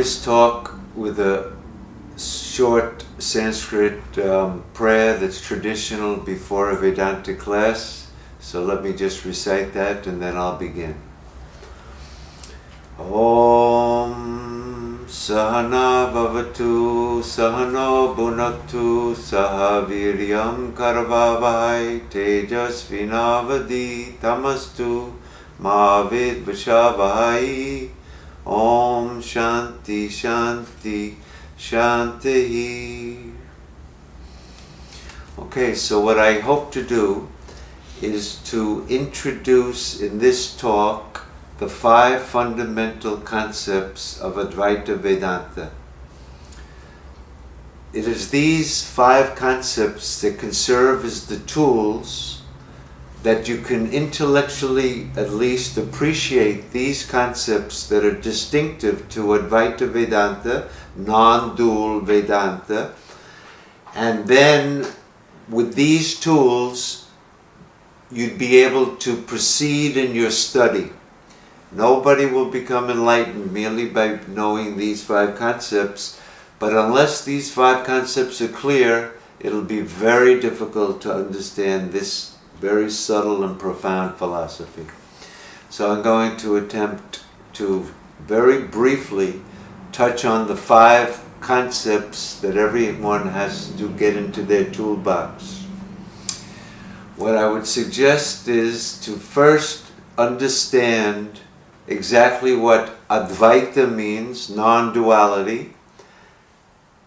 this talk with a short Sanskrit prayer that's traditional before a Vedanta class. So let me just recite that and then I'll begin. Om Sahana Bhavatu Sahano Bhunaktu Sahaviryam Karavavai Tejasvinavadi Tamastu Ma Vidvashavai. Om Shanti Shanti Shanti. Okay, so what I hope to do is to introduce in this talk the 5 fundamental concepts of Advaita Vedanta. It is these 5 concepts that can serve as the tools that you can intellectually at least appreciate these concepts that are distinctive to Advaita Vedanta, non-dual Vedanta, and then with these tools you'd be able to proceed in your study. Nobody will become enlightened merely by knowing these 5 concepts, but unless these 5 concepts are clear, it'll be very difficult to understand this very subtle and profound philosophy. So I'm going to attempt to very briefly touch on the 5 concepts that everyone has to get into their toolbox. What I would suggest is to first understand exactly what Advaita means, non-duality,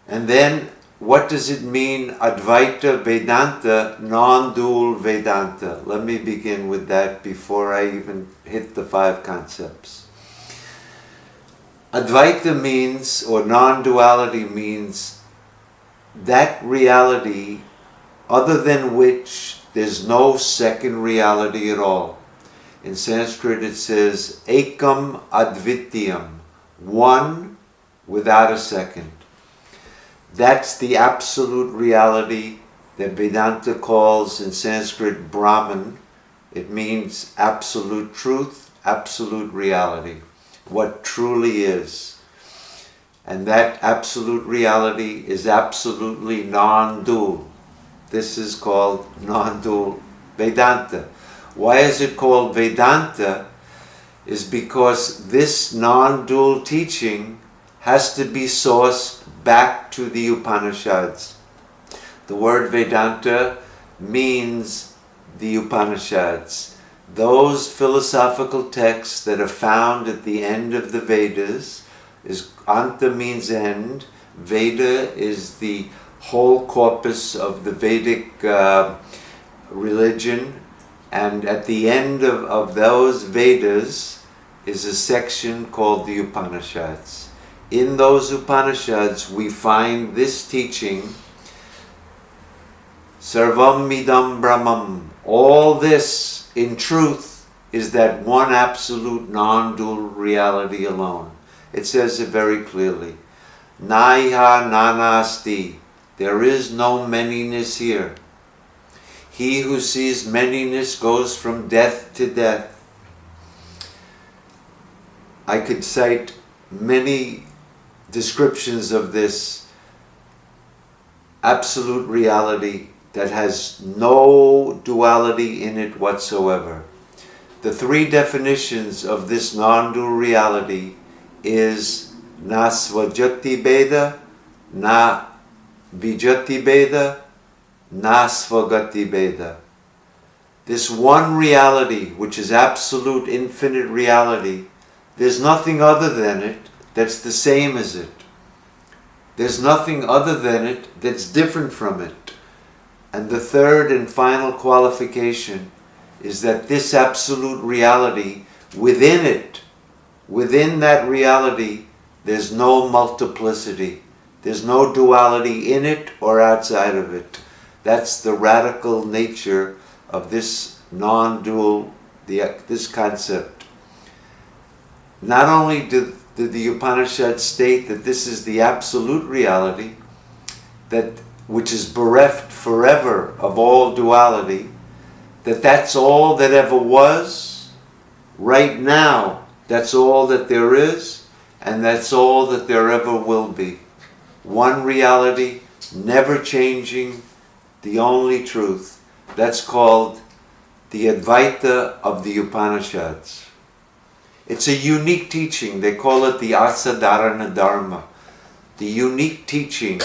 and then what does it mean, Advaita Vedanta, non-dual Vedanta? Let me begin with that before I even hit the 5 concepts. Advaita means, or non-duality means, that reality other than which there's no second reality at all. In Sanskrit it says, ekam advityam, one without a second. That's the absolute reality that Vedanta calls in Sanskrit Brahman. It means absolute truth, absolute reality, what truly is. And that absolute reality is absolutely non-dual. This is called non-dual Vedanta. Why is it called Vedanta? Is because this non-dual teaching has to be sourced back to the Upanishads. The word Vedanta means the Upanishads. Those philosophical texts that are found at the end of the Vedas, Anta means end, Veda is the whole corpus of the Vedic religion, and at the end of those Vedas is a section called the Upanishads. In those Upanishads we find this teaching, Sarvam Idam Brahmam. All this, in truth, is that one absolute non-dual reality alone. It says it very clearly. Naiha nanasti. There is no manyness here. He who sees manyness goes from death to death. I could cite many descriptions of this absolute reality that has no duality in it whatsoever. The 3 definitions of this non-dual reality is na svajati beda, na vijati beda, na svagati beda. This one reality, which is absolute infinite reality, there's nothing other than it that's the same as it. There's nothing other than it that's different from it. And the 3rd and final qualification is that this absolute reality, within it, within that reality, there's no multiplicity. There's no duality in it or outside of it. That's the radical nature of this non-dual, this concept. Not only do the Upanishads state that this is the absolute reality, which is bereft forever of all duality, that's all that ever was, right now, that's all that there is, and that's all that there ever will be. One reality, never changing, the only truth. That's called the Advaita of the Upanishads. It's a unique teaching. They call it the Asadharana Dharma. The unique teaching.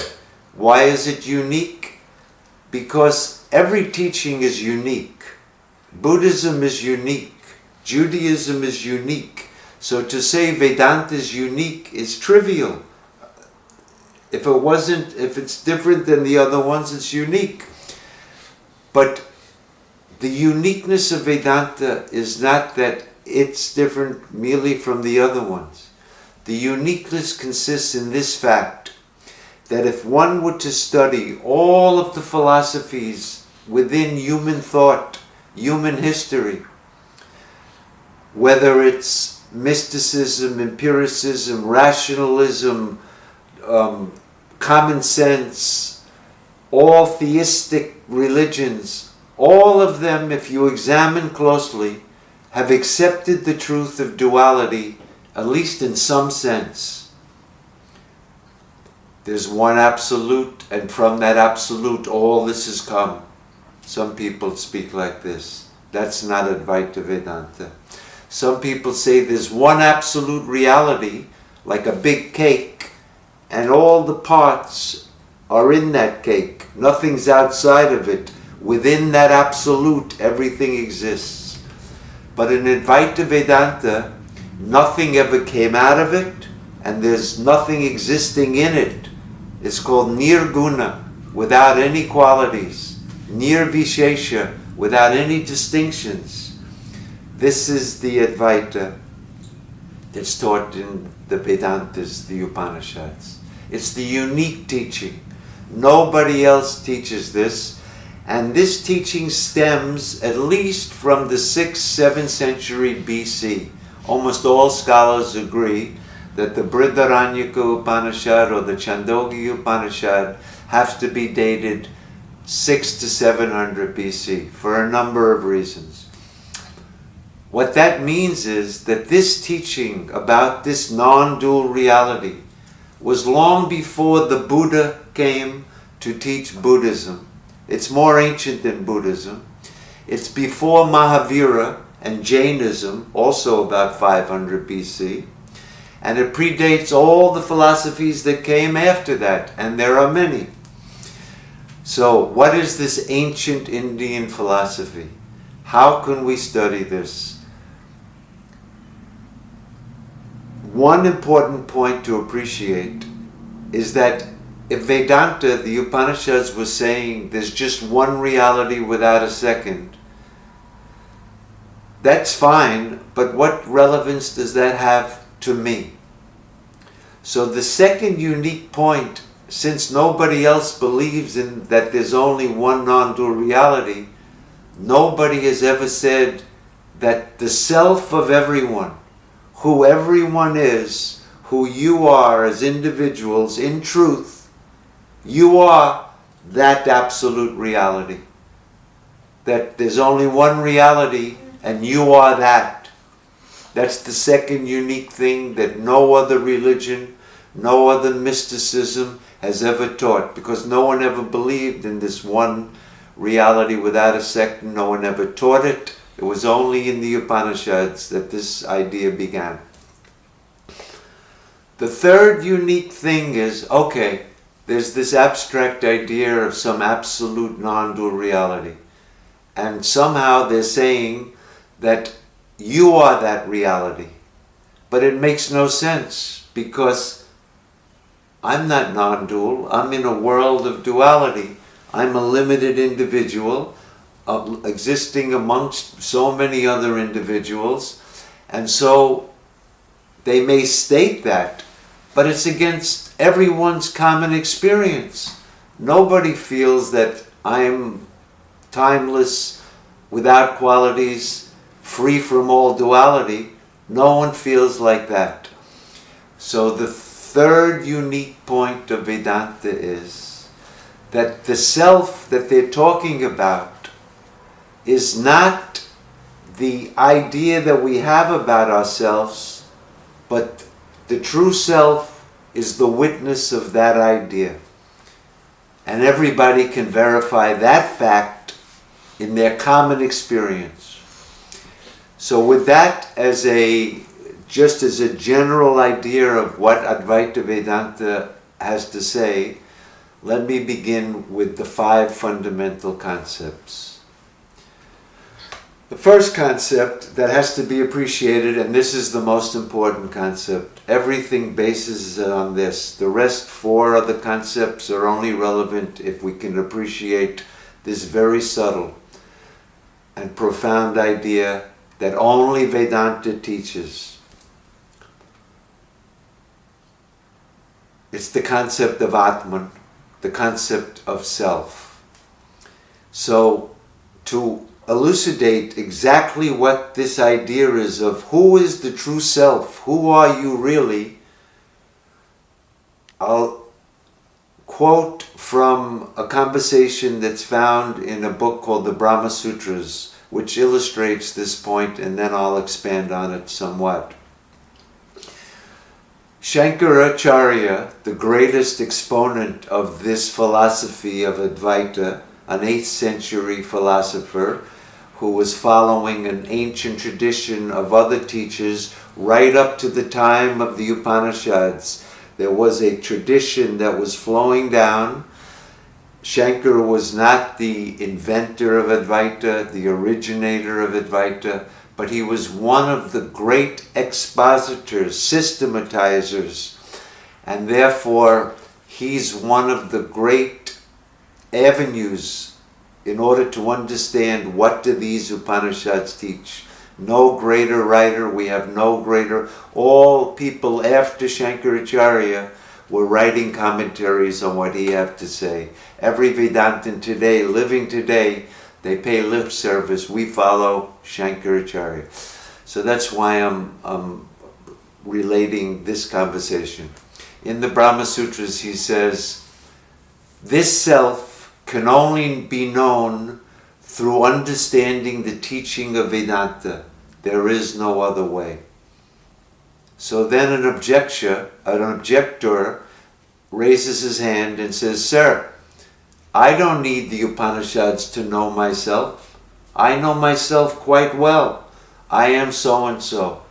Why is it unique? Because every teaching is unique. Buddhism is unique. Judaism is unique. So to say Vedanta is unique is trivial. If it's different than the other ones, it's unique. But the uniqueness of Vedanta is not that it's different merely from the other ones. The uniqueness consists in this fact, that if one were to study all of the philosophies within human thought, human history, whether it's mysticism, empiricism, rationalism, common sense, all theistic religions, all of them, if you examine closely, have accepted the truth of duality, at least in some sense. There's one absolute, and from that absolute all this has come. Some people speak like this. That's not Advaita Vedanta. Some people say there's one absolute reality, like a big cake, and all the parts are in that cake. Nothing's outside of it. Within that absolute, everything exists. But in Advaita Vedanta, nothing ever came out of it, and there's nothing existing in it. It's called nirguna, without any qualities. Nirvishesha, without any distinctions. This is the Advaita that's taught in the Vedantas, the Upanishads. It's the unique teaching. Nobody else teaches this. And this teaching stems at least from the 6th, 7th century BC. Almost all scholars agree that the Brihadaranyaka Upanishad or the Chandogya Upanishad have to be dated 6 to 700 BC for a number of reasons. What that means is that this teaching about this non-dual reality was long before the Buddha came to teach Buddhism. It's more ancient than Buddhism. It's before Mahavira and Jainism, also about 500 BC. And it predates all the philosophies that came after that, and there are many. So, what is this ancient Indian philosophy? How can we study this? One important point to appreciate is that if Vedanta, the Upanishads, was saying there's just one reality without a second, that's fine, but what relevance does that have to me? So the second unique point, since nobody else believes in that there's only one non-dual reality, nobody has ever said that the self of everyone, who everyone is, who you are as individuals, in truth, you are that absolute reality. That there's only one reality and you are that. That's the second unique thing that no other religion, no other mysticism has ever taught, because no one ever believed in this one reality without a second. No one ever taught it. It was only in the Upanishads that this idea began. The third unique thing is, okay, there's this abstract idea of some absolute non-dual reality. And somehow they're saying that you are that reality. But it makes no sense, because I'm not non-dual. I'm in a world of duality. I'm a limited individual existing amongst so many other individuals. And so they may state that, but it's against everyone's common experience. Nobody feels that I'm timeless, without qualities, free from all duality. No one feels like that. So the third unique point of Vedanta is that the self that they're talking about is not the idea that we have about ourselves, but the true self is the witness of that idea. And everybody can verify that fact in their common experience. So with that as just as a general idea of what Advaita Vedanta has to say, let me begin with the 5 fundamental concepts. The first concept that has to be appreciated, and this is the most important concept, everything bases on this. The rest 4 other concepts are only relevant if we can appreciate this very subtle and profound idea that only Vedanta teaches. It's the concept of Atman, the concept of self. So, to elucidate exactly what this idea is of who is the true self, who are you really, I'll quote from a conversation that's found in a book called the Brahma Sutras, which illustrates this point, and then I'll expand on it somewhat. Shankaracharya, the greatest exponent of this philosophy of Advaita, an 8th century philosopher who was following an ancient tradition of other teachers right up to the time of the Upanishads. There was a tradition that was flowing down. Shankara was not the inventor of Advaita, the originator of Advaita, but he was one of the great expositors, systematizers, and therefore he's one of the great avenues in order to understand what do these Upanishads teach. No greater writer, we have no greater. All people after Shankaracharya were writing commentaries on what he had to say. Every Vedantin today, living today, they pay lip service. We follow Shankaracharya. So that's why I'm relating this conversation. In the Brahma Sutras he says, this self can only be known through understanding the teaching of Vedanta. There is no other way. So then an objector raises his hand and says, sir, I don't need the Upanishads to know myself. I know myself quite well. I am so-and-so.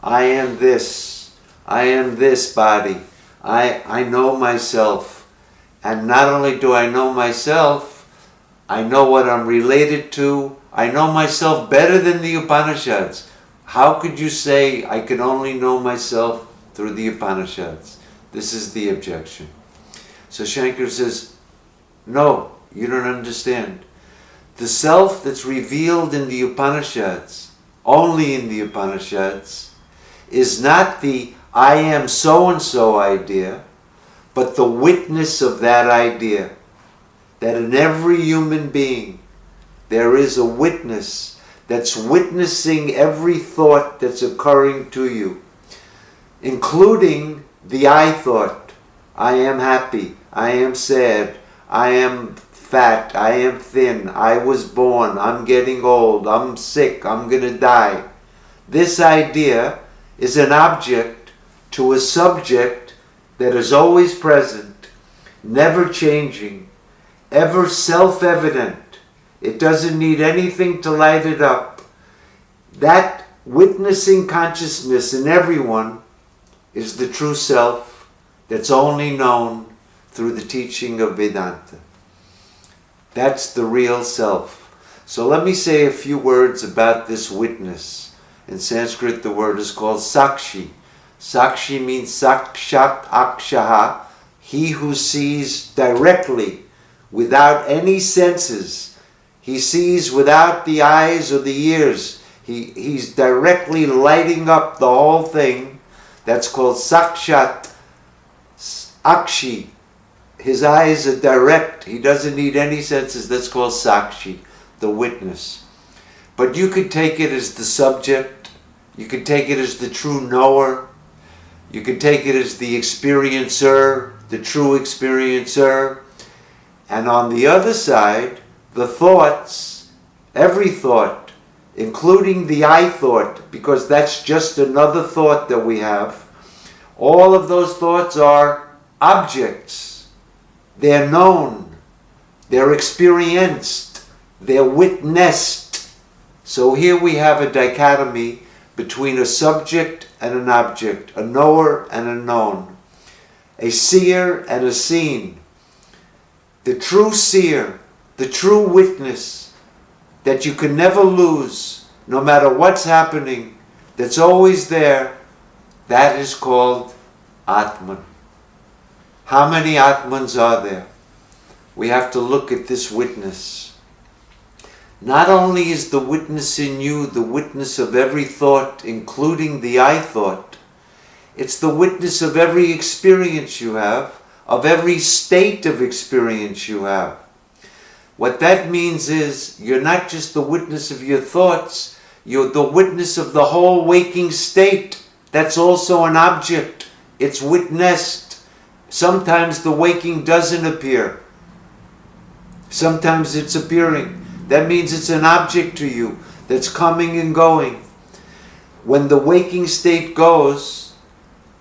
I am this. I am this body. I know myself. And not only do I know myself, I know what I'm related to. I know myself better than the Upanishads. How could you say I can only know myself through the Upanishads? This is the objection. So Shankara says, no, you don't understand. The self that's revealed in the Upanishads, only in the Upanishads, is not the I am so-and-so idea, but the witness of that idea. That in every human being, there is a witness that's witnessing every thought that's occurring to you, including the I thought. I am happy, I am sad, I am fat, I am thin, I was born, I'm getting old, I'm sick, I'm going to die. This idea is an object to a subject that is always present, never changing, ever self-evident. It doesn't need anything to light it up. That witnessing consciousness in everyone is the true self that's only known through the teaching of Vedanta. That's the real self. So let me say a few words about this witness. In Sanskrit, the word is called sakshi. Sakshi means sakshat akshaha, he who sees directly, without any senses. He sees without the eyes or the ears. He's directly lighting up the whole thing. That's called sakshat akshi. His eyes are direct. He doesn't need any senses. That's called sakshi, the witness. But you could take it as the subject. You could take it as the true knower. You could take it as the experiencer, the true experiencer. And on the other side, the thoughts, every thought, including the I thought, because that's just another thought that we have, All of those thoughts are objects. They're known. They're experienced. They're witnessed. So here we have a dichotomy between a subject and an object, a knower and a known, a seer and a seen. The true seer, the true witness that you can never lose, no matter what's happening, that's always there, that is called Atman. How many Atmans are there? We have to look at this witness. Not only is the witness in you the witness of every thought, including the I thought, it's the witness of every experience you have, of every state of experience you have. What that means is you're not just the witness of your thoughts, you're the witness of the whole waking state. That's also an object. It's witnessed. Sometimes the waking doesn't appear. Sometimes it's appearing. That means it's an object to you that's coming and going. When the waking state goes,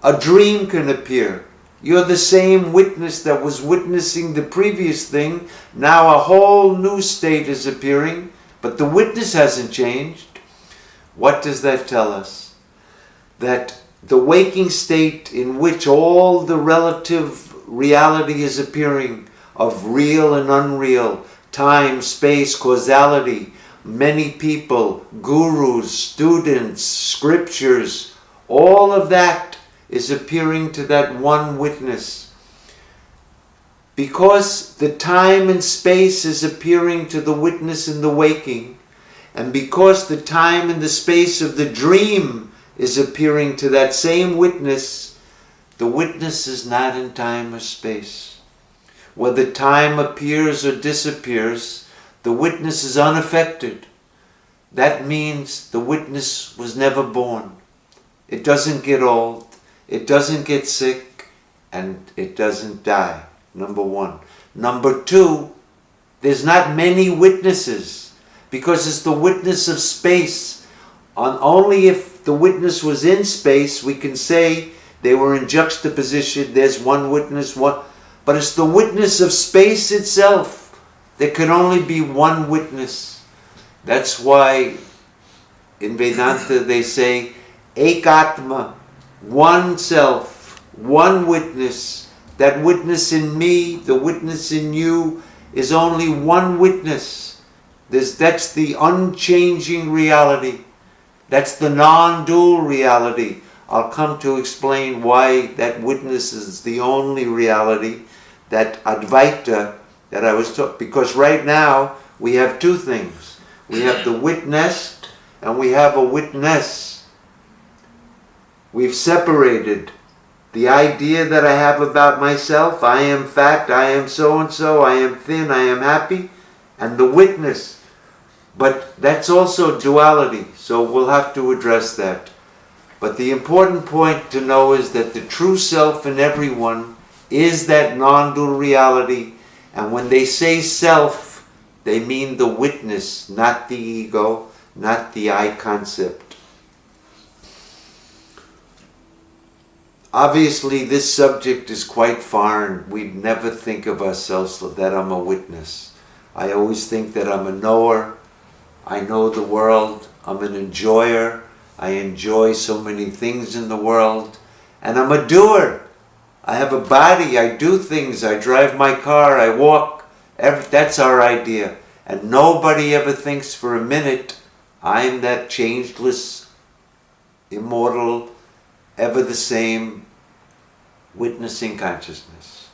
a dream can appear. You're the same witness that was witnessing the previous thing. Now a whole new state is appearing, but the witness hasn't changed. What does that tell us? That the waking state in which all the relative reality is appearing of real and unreal, time, space, causality, many people, gurus, students, scriptures, all of that is appearing to that one witness. Because the time and space is appearing to the witness in the waking, and because the time and the space of the dream is appearing to that same witness, the witness is not in time or space. Whether time appears or disappears, the witness is unaffected. That means the witness was never born. It doesn't get old, it doesn't get sick, and it doesn't die. Number one. Number two, there's not many witnesses, because it's the witness of space. Only if the witness was in space, we can say they were in juxtaposition, there's one witness, one. But it's the witness of space itself. There can only be one witness. That's why in Vedanta they say, Ek Atma, one self, one witness. That witness in me, the witness in you, is only one witness. That's the unchanging reality. That's the non-dual reality. I'll come to explain why that witness is the only reality, that Advaita that I was talking. Because right now we have two things. We have the witnessed and we have a witness. We've separated the idea that I have about myself, I am fat, I am so-and-so, I am thin, I am happy, and the witness. But that's also duality, so we'll have to address that. But the important point to know is that the true self in everyone is that non-dual reality, and when they say self, they mean the witness, not the ego, not the I concept. Obviously, this subject is quite foreign. We'd never think of ourselves that I'm a witness. I always think that I'm a knower. I know the world. I'm an enjoyer. I enjoy so many things in the world. And I'm a doer. I have a body. I do things. I drive my car. I walk. That's our idea. And nobody ever thinks for a minute, I'm that changeless, immortal, ever the same, witnessing consciousness.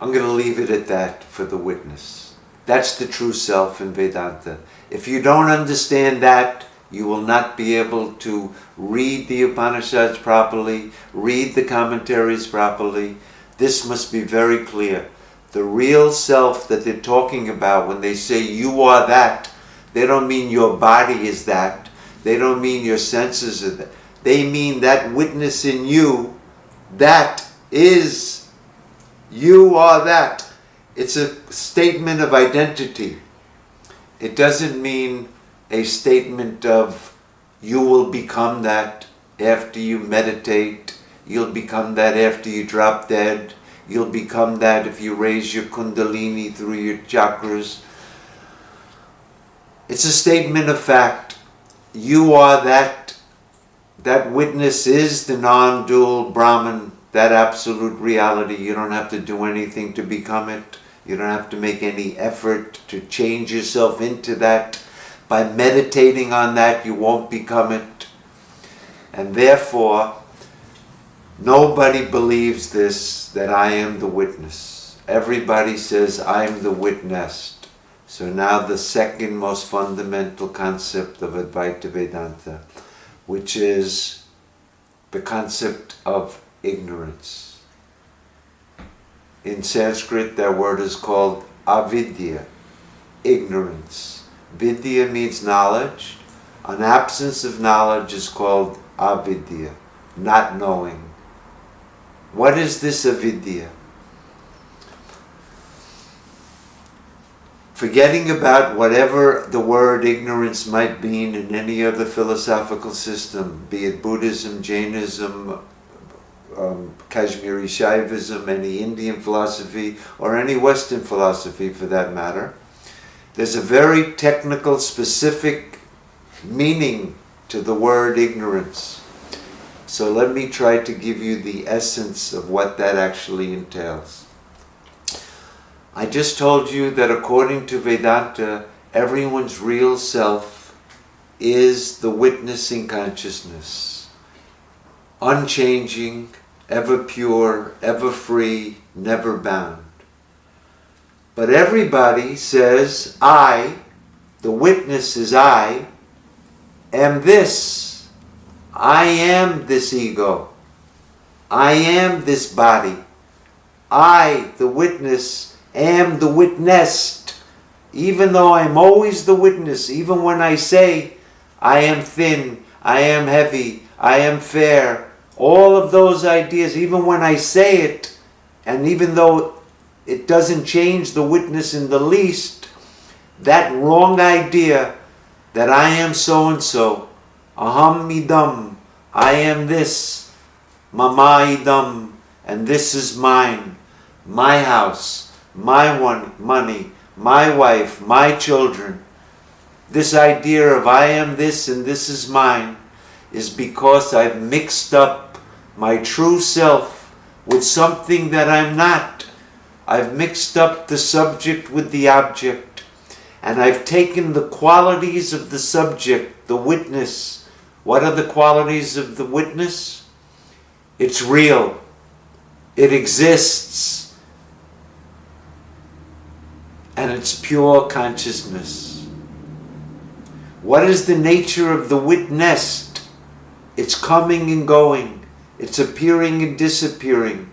I'm going to leave it at that for the witness. That's the true self in Vedanta. If you don't understand that, you will not be able to read the Upanishads properly, read the commentaries properly. This must be very clear. The real self that they're talking about when they say you are that, they don't mean your body is that. They don't mean your senses are that. They mean that witness in you, that is, you are that. It's a statement of identity. It doesn't mean a statement of You will become that after you meditate. You'll become that after you drop dead. You'll become that if you raise your kundalini through your chakras. It's a statement of fact. You are that. That witness is the non-dual Brahman, that absolute reality. You don't have to do anything to become it. You don't have to make any effort to change yourself into that. By meditating on that, you won't become it. And therefore, nobody believes this, that I am the witness. Everybody says, I'm the witnessed. So now the second most fundamental concept of Advaita Vedanta, which is the concept of ignorance. In Sanskrit, that word is called avidya, ignorance. Vidya means knowledge. An absence of knowledge is called avidya, not knowing. What is this avidya? Forgetting about whatever the word ignorance might mean in any other philosophical system, be it Buddhism, Jainism, Kashmiri Shaivism, any Indian philosophy, or any Western philosophy for that matter, there's a very technical, specific meaning to the word ignorance. So let me try to give you the essence of what that actually entails. I just told you that according to Vedanta, everyone's real self is the witnessing consciousness. Unchanging, ever pure, ever free, never bound. But everybody says, I, the witness is I, am this. I am this ego. I am this body. I, the witness, am the witnessed. Even though I'm always the witness, even when I say, I am thin, I am heavy, I am fair, all of those ideas, even when I say it, and even though it doesn't change the witness in the least, that wrong idea that I am so-and-so, aham idam, I am this, mama idam, and this is mine, my house, my money, my wife, my children. This idea of I am this and this is mine is because I've mixed up my true self with something that I'm not. I've mixed up the subject with the object, and I've taken the qualities of the subject, the witness. What are the qualities of the witness? It's real. It exists. And it's pure consciousness. What is the nature of the witnessed? It's coming and going. It's appearing and disappearing.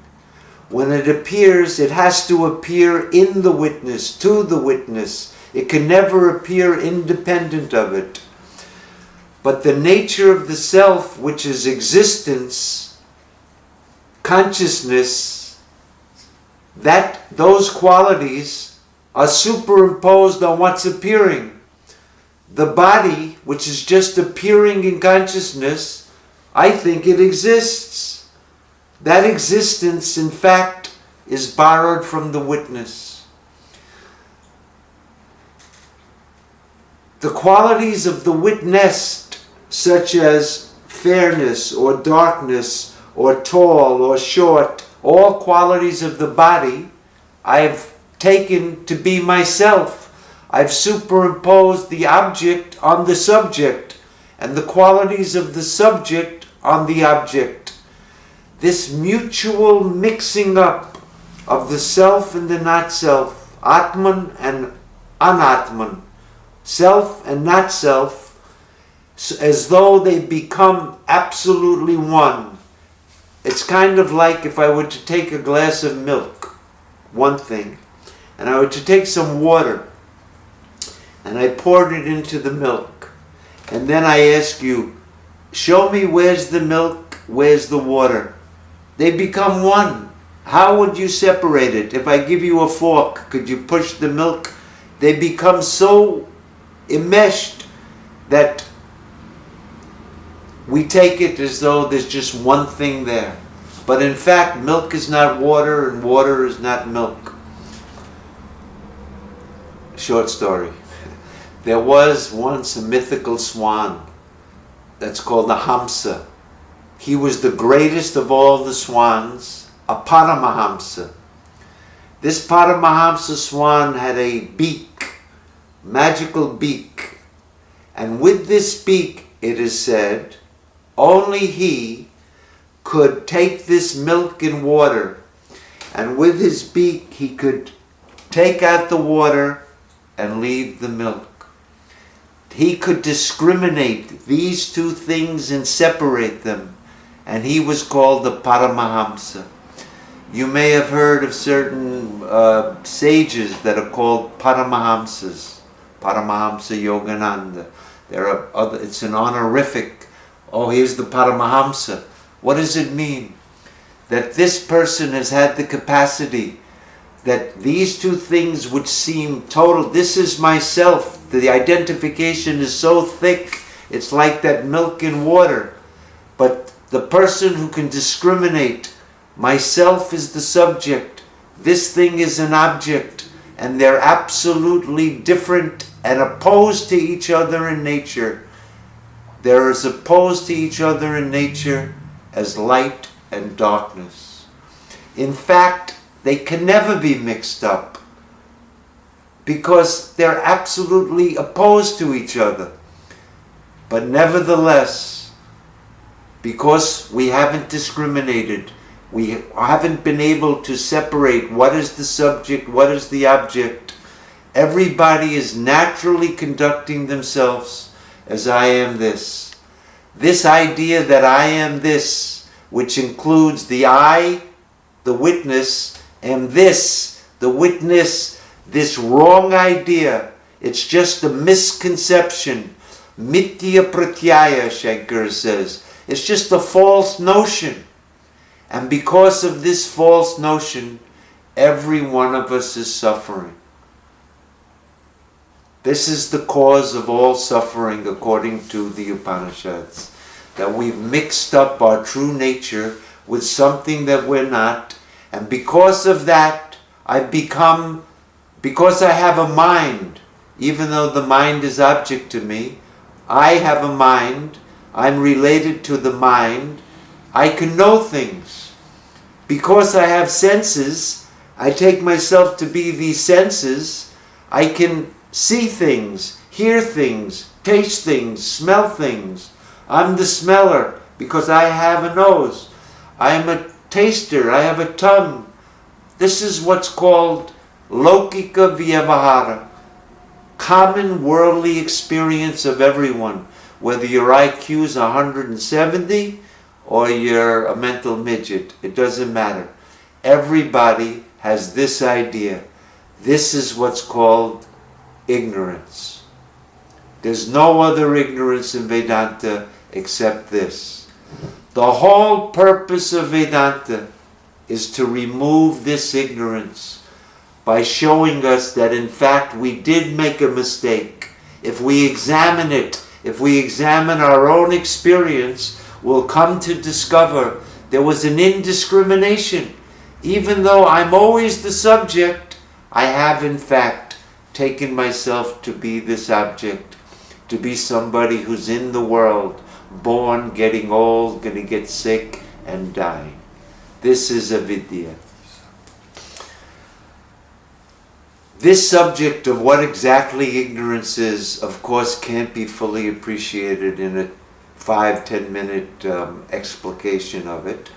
When it appears, it has to appear in the witness, to the witness. It can never appear independent of it. But the nature of the self, which is existence, consciousness, those qualities are superimposed on what's appearing. The body, which is just appearing in consciousness, I think it exists. That existence, in fact, is borrowed from the witness. The qualities of the witnessed, such as fairness or darkness or tall or short, all qualities of the body, I've taken to be myself. I've superimposed the object on the subject and the qualities of the subject on the object. This mutual mixing up of the self and the not self, Atman and Anatman, self and not self, as though they become absolutely one. It's kind of like if I were to take a glass of milk, one thing, and I were to take some water and I poured it into the milk, and then I ask you, show me where's the milk, where's the water. They become one. How would you separate it? If I give you a fork, could you push the milk? They become so enmeshed that we take it as though there's just one thing there. But in fact, milk is not water and water is not milk. Short story. There was once a mythical swan that's called the Hamsa. He was the greatest of all the swans, a Paramahamsa. This Paramahamsa swan had a beak, magical beak. And with this beak, it is said, only he could take this milk and water, and with his beak he could take out the water and leave the milk. He could discriminate these two things and separate them, and he was called the Paramahamsa. You may have heard of certain sages that are called Paramahamsas, Paramahamsa Yogananda. There are other, it's an honorific, oh, here's the Paramahamsa. What does it mean? That this person has had the capacity that these two things would seem total. This is myself. The identification is so thick, it's like that milk and water. But the person who can discriminate, myself is the subject, this thing is an object, and they're absolutely different and opposed to each other in nature. They're as opposed to each other in nature as light and darkness. In fact, they can never be mixed up because they're absolutely opposed to each other. But nevertheless, because we haven't discriminated, we haven't been able to separate what is the subject, what is the object, everybody is naturally conducting themselves as I am this. This idea that I am this, which includes the I, the witness, and this, the witness, this wrong idea, it's just a misconception. Mithya pratyaya, Shankara says. It's just a false notion. And because of this false notion, every one of us is suffering. This is the cause of all suffering according to the Upanishads. That we've mixed up our true nature with something that we're not. And because of that, because I have a mind, even though the mind is object to me, I have a mind, I'm related to the mind, I can know things. Because I have senses, I take myself to be these senses, I can see things, hear things, taste things, smell things. I'm the smeller because I have a nose. I'm a taster, I have a tongue. This is what's called Lokika Vyavahara, common worldly experience of everyone, whether your IQ is 170 or you're a mental midget, it doesn't matter. Everybody has this idea. This is what's called ignorance. There's no other ignorance in Vedanta except this. The whole purpose of Vedanta is to remove this ignorance by showing us that in fact we did make a mistake. If we examine it, if we examine our own experience, we'll come to discover there was an indiscrimination. Even though I'm always the subject, I have in fact taken myself to be this object, to be somebody who's in the world, born, getting old, going to get sick and die. This is avidya. This subject of what exactly ignorance is, of course, can't be fully appreciated in a 5-10 minute explication of it.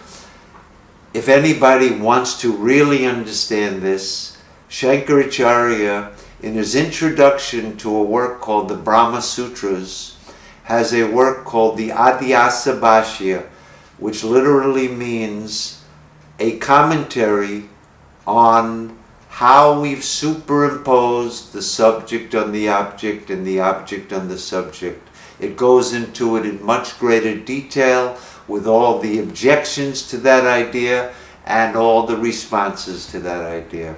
If anybody wants to really understand this, Shankaracharya, in his introduction to a work called the Brahma Sutras, has a work called the Adhyasa Bhashya, which literally means a commentary on how we've superimposed the subject on the object and the object on the subject. It goes into it in much greater detail with all the objections to that idea and all the responses to that idea.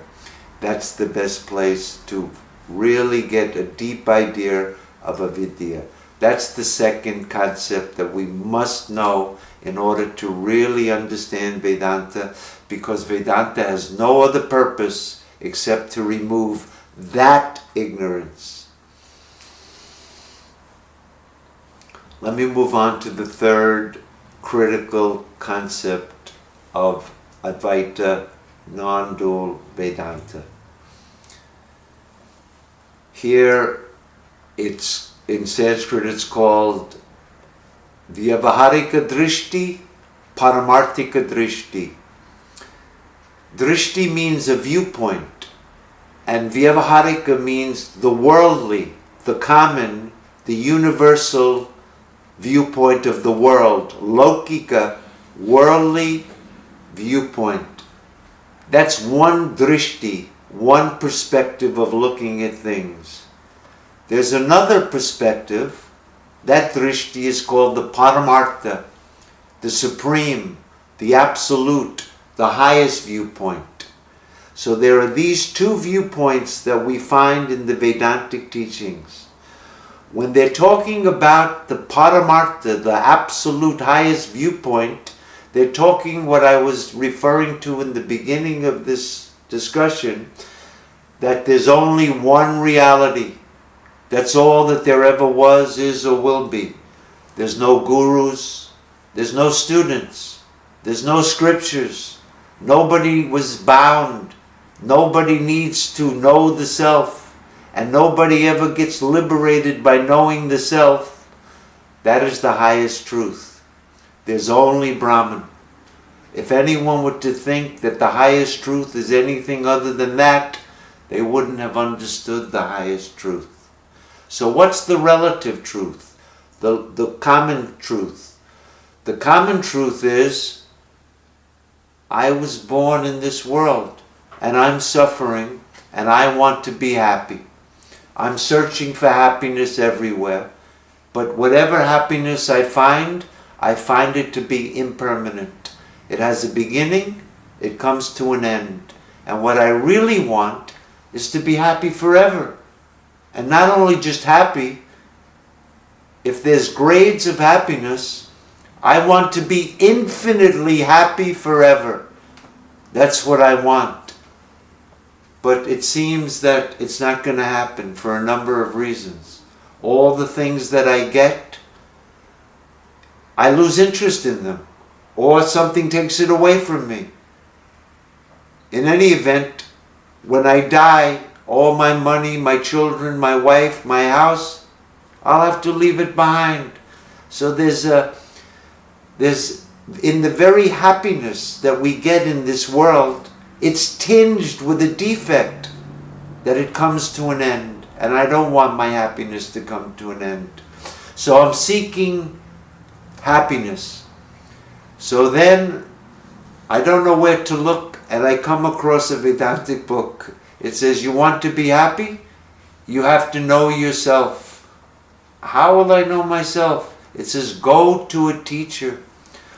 That's the best place to really get a deep idea of avidya. That's the second concept that we must know in order to really understand Vedanta, because Vedanta has no other purpose except to remove that ignorance. Let me move on to the third critical concept of Advaita, non-dual Vedanta. Here, it's in Sanskrit, it's called Vyavaharika Drishti, Paramarthika Drishti. Drishti means a viewpoint, and Vyavaharika means the worldly, the common, the universal viewpoint of the world. Lokika, worldly viewpoint. That's one drishti, one perspective of looking at things. There's another perspective. That drishti is called the Paramartha, the supreme, the absolute, the highest viewpoint. So there are these two viewpoints that we find in the Vedantic teachings. When they're talking about the Paramartha, the absolute highest viewpoint, they're talking what I was referring to in the beginning of this discussion, that there's only one reality. That's all that there ever was, is, or will be. There's no gurus, there's no students, there's no scriptures. Nobody was bound. Nobody needs to know the self, and nobody ever gets liberated by knowing the self. That is the highest truth. There's only Brahman. If anyone were to think that the highest truth is anything other than that, they wouldn't have understood the highest truth. So what's the relative truth? The common truth. The common truth is, I was born in this world, and I'm suffering, and I want to be happy. I'm searching for happiness everywhere, but whatever happiness I find it to be impermanent. It has a beginning, it comes to an end. And what I really want is to be happy forever. And not only just happy, if there's grades of happiness, I want to be infinitely happy forever. That's what I want. But it seems that it's not going to happen for a number of reasons. All the things that I get, I lose interest in them, or something takes it away from me. In any event, when I die, all my money, my children, my wife, my house, I'll have to leave it behind. So there's in the very happiness that we get in this world, it's tinged with a defect that it comes to an end. And I don't want my happiness to come to an end. So I'm seeking happiness. So then I don't know where to look, and I come across a Vedantic book. It says, you want to be happy? You have to know yourself. How will I know myself? It says, go to a teacher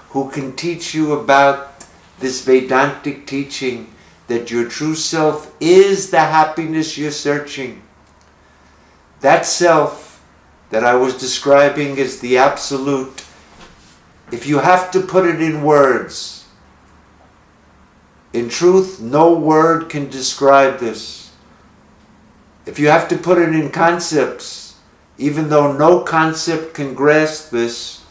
who can teach you about this Vedantic teaching, that your true self is the happiness you're searching. That self that I was describing as the absolute, if you have to put it in words, in truth, no word can describe this. If you have to put it in concepts, even though no concept can grasp this,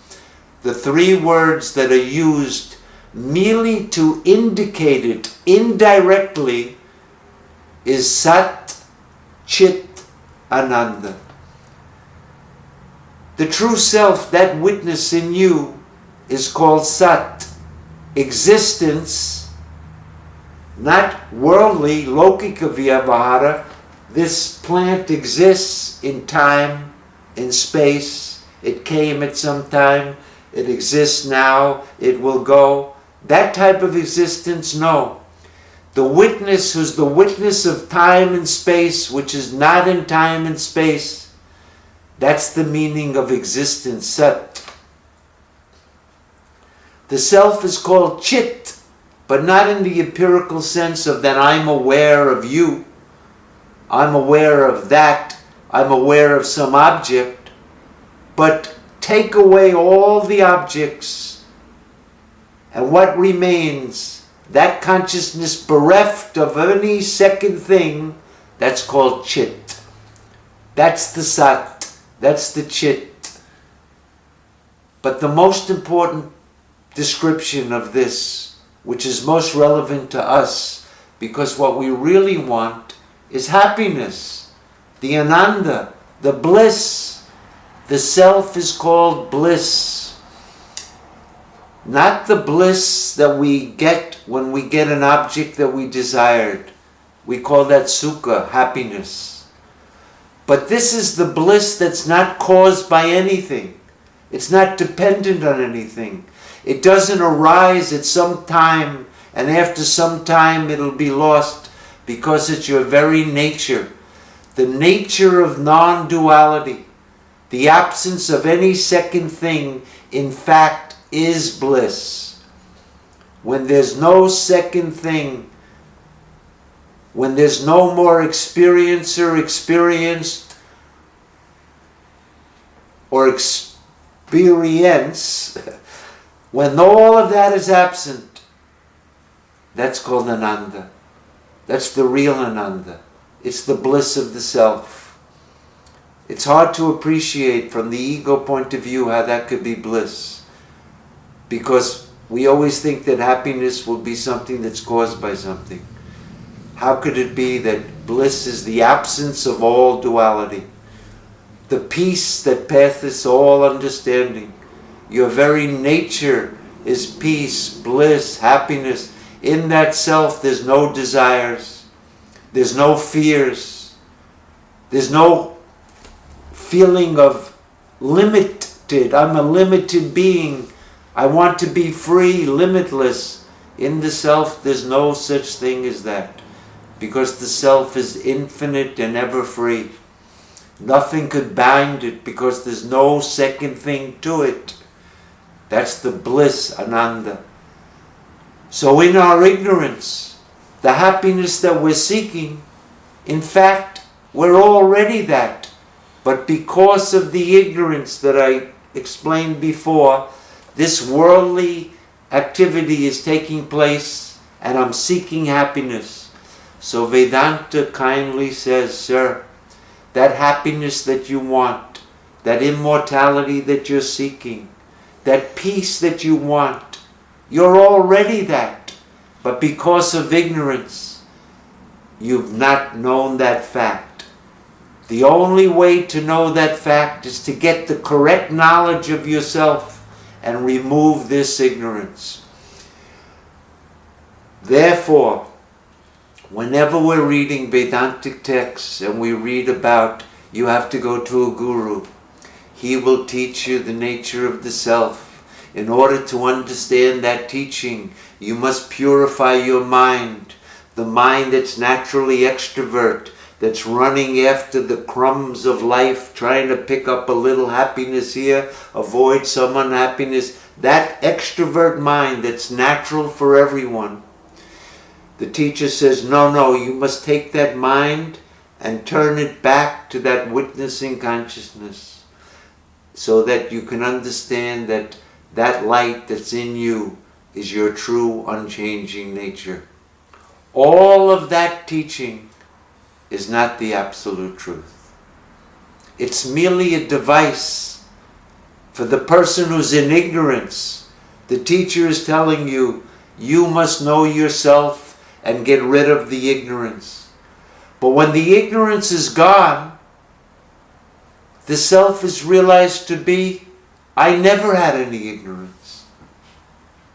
the three words that are used merely to indicate it indirectly is Sat, Chit, Ananda. The true self, that witness in you, is called Sat. Existence, not worldly, lokika vyavahara. This plant exists in time, in space. It came at some time. It exists now. It will go. That type of existence, no. The witness who's the witness of time and space, which is not in time and space, that's the meaning of existence, Sat. The self is called Chit, but not in the empirical sense of that I'm aware of you, I'm aware of that, I'm aware of some object. but take away all the objects, and what remains, that consciousness bereft of any second thing, that's called chit. That's the sat, that's the chit. But the most important description of this, which is most relevant to us, because what we really want is happiness, the ananda, the bliss. The self is called bliss. Not the bliss that we get when we get an object that we desired. We call that sukha, happiness. But this is the bliss that's not caused by anything. It's not dependent on anything. It doesn't arise at some time, and after some time it'll be lost, because it's your very nature. The nature of non-duality, the absence of any second thing, in fact, is bliss. When there's no second thing, when there's no more experiencer, experienced, or experience, when all of that is absent, that's called ananda. That's the real ananda. It's the bliss of the self. It's hard to appreciate from the ego point of view how that could be bliss, because we always think that happiness will be something that's caused by something. How could it be that bliss is the absence of all duality? The peace that passeth all understanding. Your very nature is peace, bliss, happiness. In that self there's no desires. There's no fears. There's no feeling of limited. I'm a limited being. I want to be free, limitless. In the self there's no such thing as that, because the self is infinite and ever free. Nothing could bind it, because there's no second thing to it. That's the bliss, ananda. So in our ignorance, the happiness that we're seeking, in fact, we're already that. But because of the ignorance that I explained before, this worldly activity is taking place, and I'm seeking happiness. So Vedanta kindly says, sir, that happiness that you want, that immortality that you're seeking, that peace that you want, you're already that. But because of ignorance, you've not known that fact. The only way to know that fact is to get the correct knowledge of yourself and remove this ignorance. Therefore, whenever we're reading Vedantic texts and we read about you have to go to a guru, he will teach you the nature of the self. In order to understand that teaching, you must purify your mind, the mind that's naturally extrovert, that's running after the crumbs of life, trying to pick up a little happiness here, avoid some unhappiness. That extrovert mind that's natural for everyone. The teacher says, no, you must take that mind and turn it back to that witnessing consciousness, so that you can understand that that light that's in you is your true unchanging nature. All of that teaching is not the absolute truth. It's merely a device for the person who's in ignorance. The teacher is telling you, you must know yourself and get rid of the ignorance. But when the ignorance is gone, the self is realized to be, I never had any ignorance.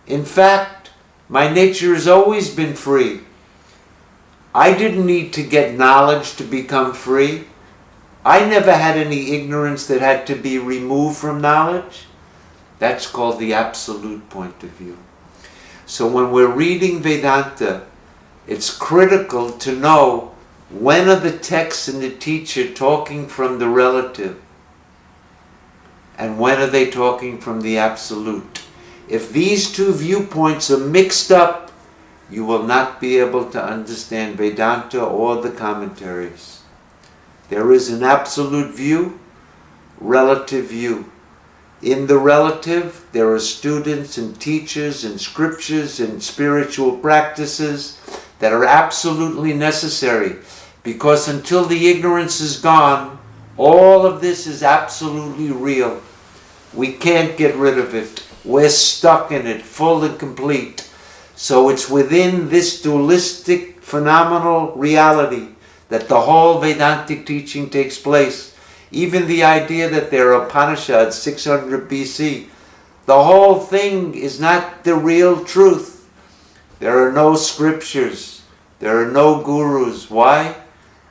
In fact, my nature has always been free. I didn't need to get knowledge to become free. I never had any ignorance that had to be removed from knowledge. That's called the absolute point of view. So when we're reading Vedanta, it's critical to know when are the texts and the teacher talking from the relative, and when are they talking from the absolute. If these two viewpoints are mixed up, you will not be able to understand Vedanta or the commentaries. There is an absolute view, relative view. In the relative, there are students and teachers and scriptures and spiritual practices that are absolutely necessary, because until the ignorance is gone, all of this is absolutely real. We can't get rid of it. We're stuck in it, full and complete. So it's within this dualistic, phenomenal reality that the whole Vedantic teaching takes place. Even the idea that there are Upanishads 600 BC, the whole thing is not the real truth. There are no scriptures. There are no gurus. Why?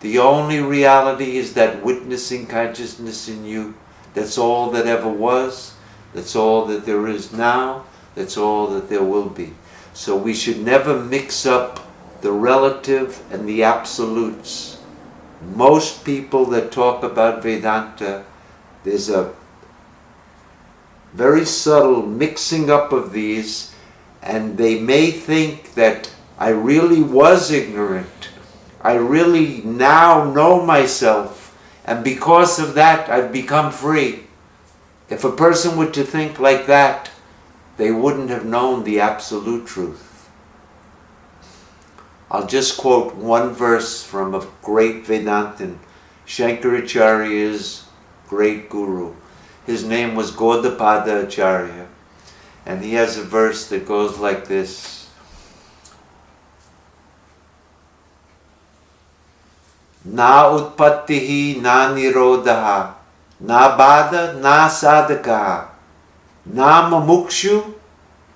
The only reality is that witnessing consciousness in you. That's all that ever was. That's all that there is now. That's all that there will be. So we should never mix up the relative and the absolutes. Most people that talk about Vedanta, there's a very subtle mixing up of these, and they may think that I really was ignorant. I really now know myself, and because of that I've become free. If a person were to think like that, they wouldn't have known the absolute truth. I'll just quote one verse from a great Vedantin, Shankaracharya's great guru. His name was Gaudapada Acharya, and he has a verse that goes like this: Na utpattihi na nirodha, na bada na sadhaka, na mamukshu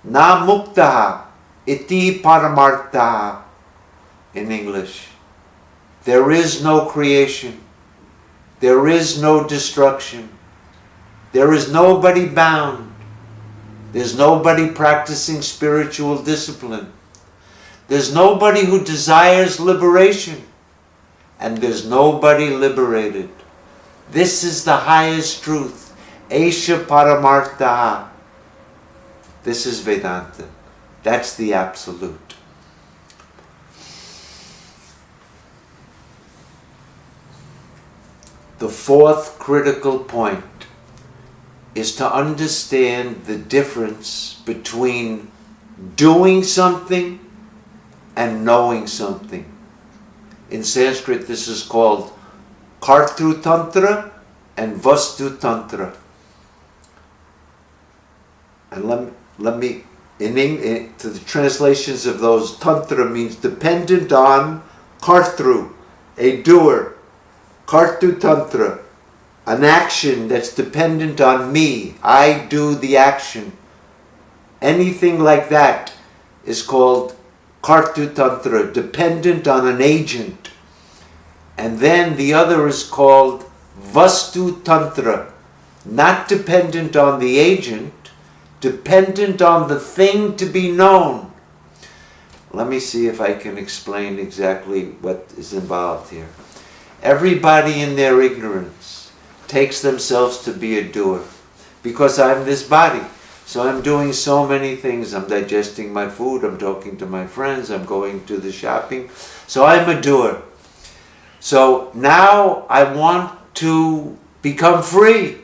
na mukta, iti paramartha. In English, there is no creation, there is no destruction, there is nobody bound, there's nobody practicing spiritual discipline, there's nobody who desires liberation, and there's nobody liberated. This is the highest truth. Esha Paramartha. This is Vedanta. That's the absolute. The fourth critical point is to understand the difference between doing something and knowing something. In Sanskrit, this is called Kartru Tantra and Vastu Tantra. And let me, to the translations of those, Tantra means dependent on Kartru, a doer. Kartu Tantra, an action that's dependent on me. I do the action. Anything like that is called Kartu Tantra, dependent on an agent. And then the other is called Vastu Tantra, not dependent on the agent, dependent on the thing to be known. Let me see if I can explain exactly what is involved here. Everybody in their ignorance takes themselves to be a doer, because I'm this body. So I'm doing so many things. I'm digesting my food, I'm talking to my friends, I'm going to the shopping. So I'm a doer. So now I want to become free.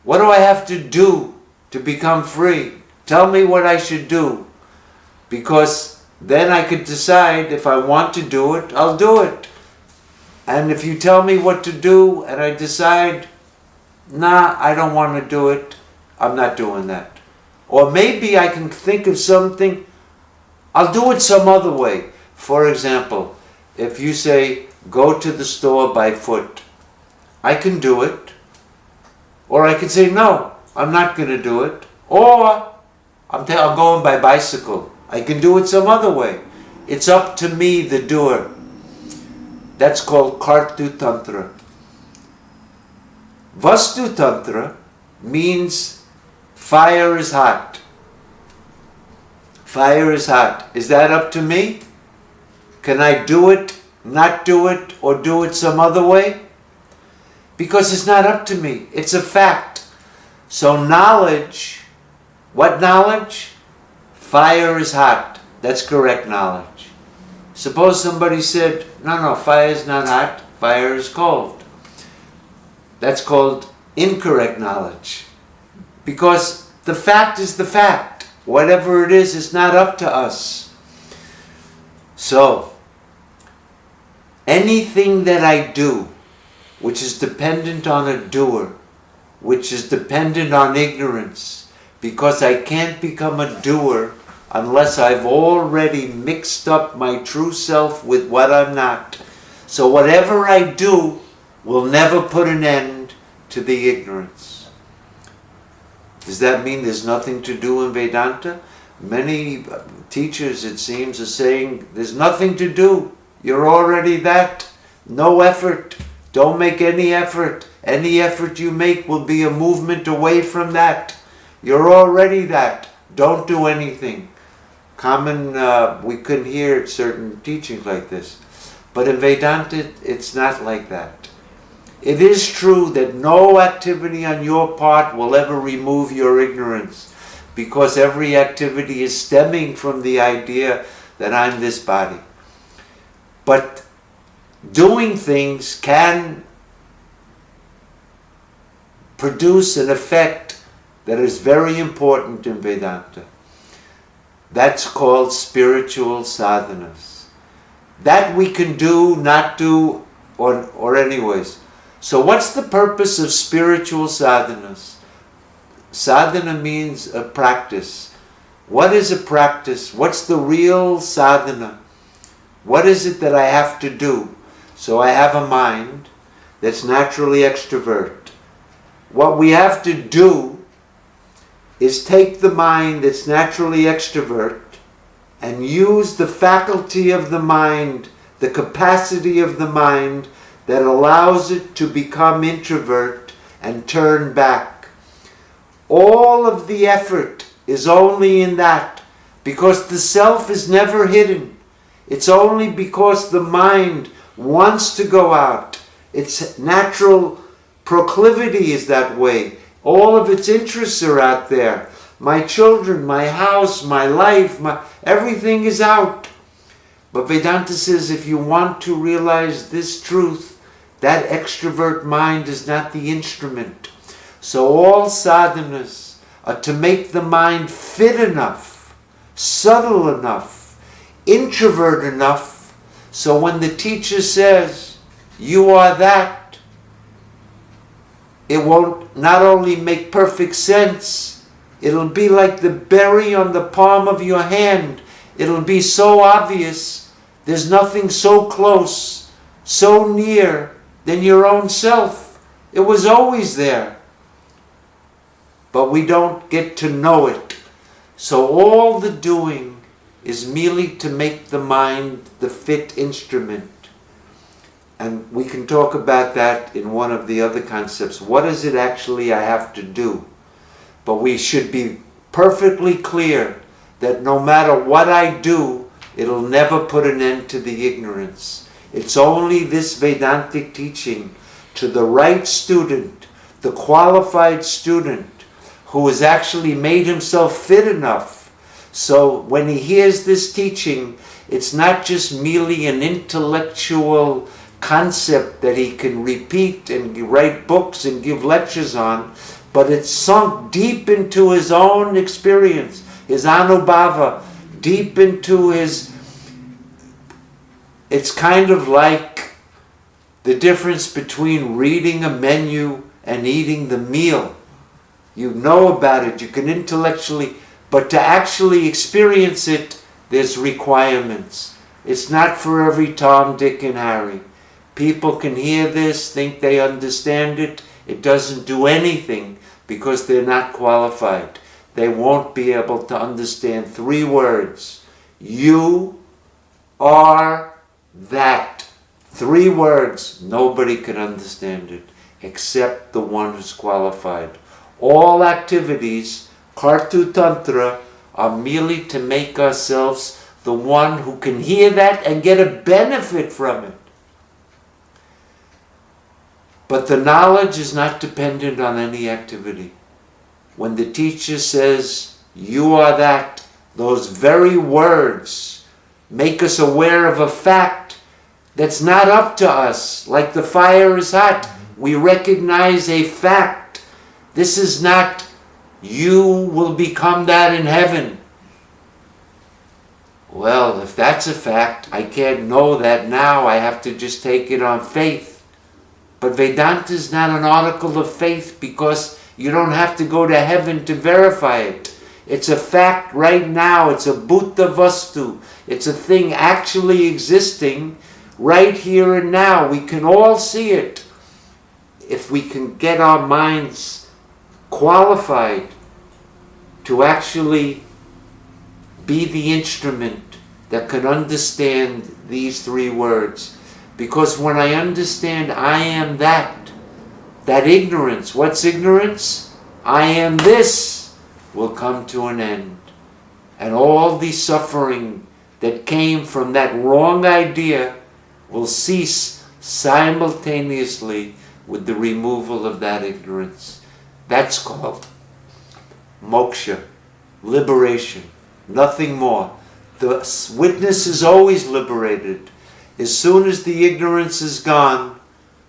What do I have to do to become free? Tell me what I should do. Because then I could decide if I want to do it, I'll do it. And if you tell me what to do and I decide, nah, I don't want to do it, I'm not doing that. Or maybe I can think of something, I'll do it some other way. For example, if you say, go to the store by foot, I can do it. Or I can say, no, I'm not going to do it. Or I'm going by bicycle. I can do it some other way. It's up to me, the doer. That's called Kartu Tantra. Vastu Tantra means fire is hot. Fire is hot. Is that up to me? Can I do it, not do it, or do it some other way? Because it's not up to me. It's a fact. So knowledge, what knowledge? Fire is hot. That's correct knowledge. Suppose somebody said, no, fire is not hot, fire is cold. That's called incorrect knowledge. Because the fact is the fact. Whatever it is, it's not up to us. So, anything that I do, which is dependent on a doer, which is dependent on ignorance, because I can't become a doer unless I've already mixed up my true self with what I'm not. So whatever I do will never put an end to the ignorance. Does that mean there's nothing to do in Vedanta? Many teachers, it seems, are saying there's nothing to do. You're already that. No effort. Don't make any effort. Any effort you make will be a movement away from that. You're already that. Don't do anything. We couldn't hear certain teachings like this. But in Vedanta, it's not like that. It is true that no activity on your part will ever remove your ignorance, because every activity is stemming from the idea that I'm this body. But doing things can produce an effect that is very important in Vedanta. That's called spiritual sadhanas. That we can do, not do, or anyways. So what's the purpose of spiritual sadhanas? Sadhana means a practice. What is a practice? What's the real sadhana? What is it that I have to do? So I have a mind that's naturally extrovert. What we have to do is take the mind that's naturally extrovert and use the faculty of the mind, the capacity of the mind that allows it to become introvert and turn back. All of the effort is only in that, because the self is never hidden. It's only because the mind wants to go out. Its natural proclivity is that way. All of its interests are out there. My children, my house, my life, everything is out. But Vedanta says if you want to realize this truth, that extrovert mind is not the instrument. So all sadhanas are to make the mind fit enough, subtle enough, introvert enough, so when the teacher says, you are that, it won't not only make perfect sense, it'll be like the berry on the palm of your hand. It'll be so obvious. There's nothing so close, so near than your own self. It was always there. But we don't get to know it. So all the doing is merely to make the mind the fit instrument. And we can talk about that in one of the other concepts. What is it actually I have to do? But we should be perfectly clear that no matter what I do, it'll never put an end to the ignorance. It's only this Vedantic teaching to the right student, the qualified student, who has actually made himself fit enough. So when he hears this teaching, it's not just merely an intellectual concept that he can repeat and write books and give lectures on, but it's sunk deep into his own experience, his anubhava, deep into his... It's kind of like the difference between reading a menu and eating the meal. You know about it, you can intellectually, but to actually experience it, there's requirements. It's not for every Tom, Dick, and Harry. People can hear this, think they understand it. It doesn't do anything because they're not qualified. They won't be able to understand 3 words. You are that. 3 words. Nobody can understand it except the one who's qualified. All activities, Kartu Tantra, are merely to make ourselves the one who can hear that and get a benefit from it. But the knowledge is not dependent on any activity. When the teacher says, you are that, those very words make us aware of a fact that's not up to us. Like the fire is hot, we recognize a fact This is not, you will become that in heaven. Well, if that's a fact, I can't know that now. I have to just take it on faith. But Vedanta is not an article of faith, because you don't have to go to heaven to verify it. It's a fact right now. It's a bhuta vastu. It's a thing actually existing right here and now. We can all see it. If we can get our minds qualified to actually be the instrument that can understand these three words. Because when I understand I am that ignorance, what's ignorance? I am this, will come to an end. And all the suffering that came from that wrong idea will cease simultaneously with the removal of that ignorance. That's called moksha, liberation, nothing more. The witness is always liberated. As soon as the ignorance is gone,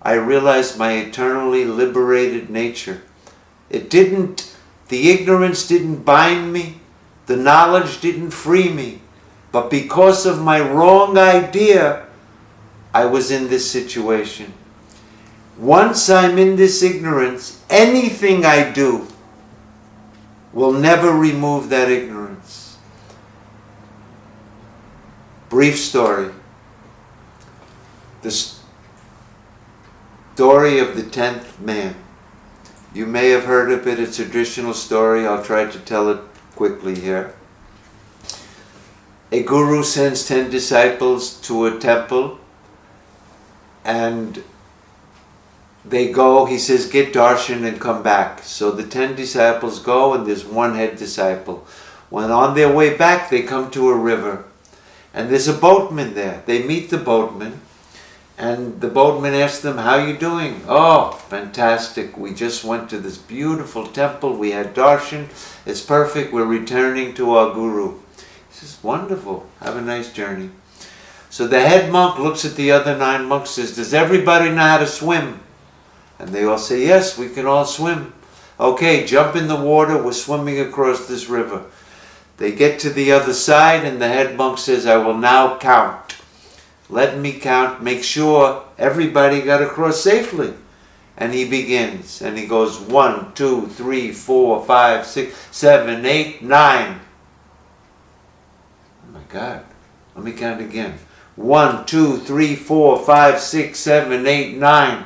I realize my eternally liberated nature. The ignorance didn't bind me, the knowledge didn't free me, but because of my wrong idea, I was in this situation. Once I'm in this ignorance, anything I do will never remove that ignorance. Brief story. The story of the 10th man. You may have heard of it. It's a traditional story. I'll try to tell it quickly here. A guru sends 10 disciples to a temple, and they go, he says, get darshan and come back. So the 10 disciples go, and there's one head disciple. When on their way back, they come to a river, and there's a boatman there. They meet the boatman, and the boatman asks them, how are you doing? Oh, fantastic. We just went to this beautiful temple. We had darshan. It's perfect. We're returning to our guru. He says, wonderful. Have a nice journey. So the head monk looks at the other 9 monks and says, does everybody know how to swim? And they all say, yes, we can all swim. Okay, jump in the water. We're swimming across this river. They get to the other side, and the head monk says, I will now count. Let me count, make sure everybody got across safely. And he begins, and he goes 1, 2, 3, 4, 5, 6, 7, 8, 9. Oh my God, let me count again. 1, 2, 3, 4, 5, 6, 7, 8, 9.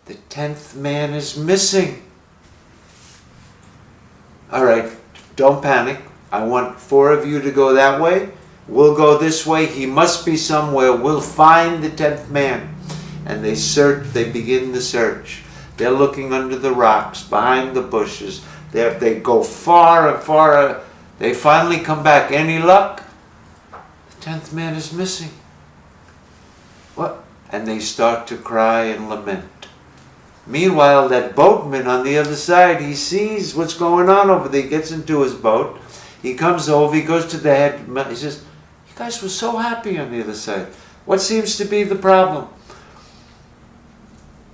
The 10th man is missing. All right, don't panic. I want 4 of you to go that way. We'll go this way. He must be somewhere. We'll find the 10th man. And they search. They begin the search. They're looking under the rocks, behind the bushes. They go far and far. They finally come back. Any luck? The 10th man is missing. What? And they start to cry and lament. Meanwhile, that boatman on the other side, he sees what's going on over there. He gets into his boat. He comes over. He goes to the head. He says, you guys were so happy on the other side. What seems to be the problem?